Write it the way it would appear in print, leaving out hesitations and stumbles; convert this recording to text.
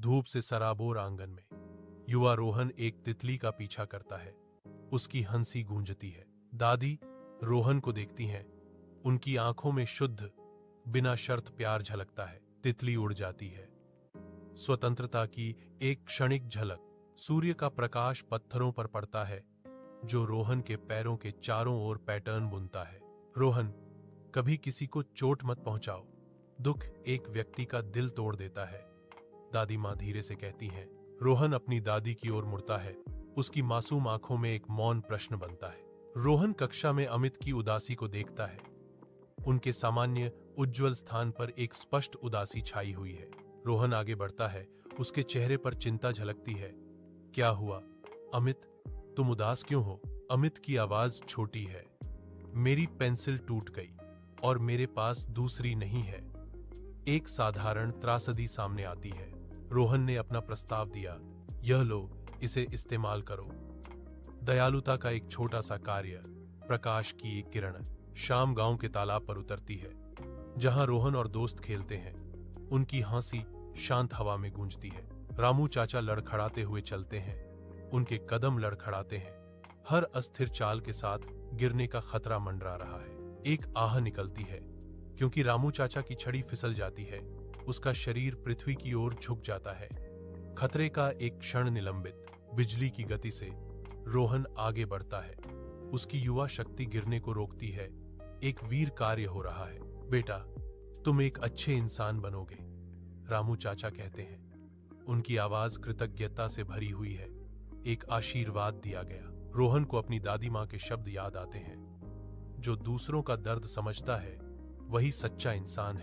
धूप से सराबोर आंगन में युवा रोहन एक तितली का पीछा करता है। उसकी हंसी गूंजती है। दादी रोहन को देखती हैं। उनकी आंखों में शुद्ध, बिना शर्त प्यार झलकता है। तितली उड़ जाती है। स्वतंत्रता की एक क्षणिक झलक। सूर्य का प्रकाश पत्थरों पर पड़ता है, जो रोहन के पैरों के चारों ओर पैटर्न बुनता है। रोहन, कभी किसी को चोट मत पहुंचाओ। दुख एक व्यक्ति का दिल तोड़ देता है, दादी मां धीरे से कहती हैं। रोहन अपनी दादी की ओर मुड़ता है। उसकी मासूम आंखों में एक मौन प्रश्न बनता है। रोहन कक्षा में अमित की उदासी को देखता है। उनके सामान्य उज्ज्वल स्थान पर एक स्पष्ट उदासी छाई हुई है। रोहन आगे बढ़ता है। उसके चेहरे पर चिंता झलकती है। क्या हुआ अमित, तुम उदास क्यों हो? अमित की आवाज छोटी है। मेरी पेंसिल टूट गई और मेरे पास दूसरी नहीं है। एक साधारण त्रासदी सामने आती है। रोहन ने अपना प्रस्ताव दिया, यह लो, इसे इस्तेमाल करो। दयालुता का एक छोटा सा कार्य। प्रकाश की एक किरण शाम गांव के तालाब पर उतरती है, जहां रोहन और दोस्त खेलते हैं। उनकी हंसी शांत हवा में गूंजती है। रामू चाचा लड़खड़ाते हुए चलते हैं। उनके कदम लड़खड़ाते हैं। हर अस्थिर चाल के साथ गिरने का खतरा मंडरा रहा है। एक आह निकलती है, क्योंकि रामू चाचा की छड़ी फिसल जाती है। उसका शरीर पृथ्वी की ओर झुक जाता है। खतरे का एक क्षण निलंबित। बिजली की गति से रोहन आगे बढ़ता है। उसकी युवा शक्ति गिरने को रोकती है। एक वीर कार्य हो रहा है। बेटा, तुम एक अच्छे इंसान बनोगे, रामू चाचा कहते हैं। उनकी आवाज कृतज्ञता से भरी हुई है। एक आशीर्वाद दिया गया। रोहन को अपनी दादी मां के शब्द याद आते हैं, जो दूसरों का दर्द समझता है वही सच्चा इंसान है।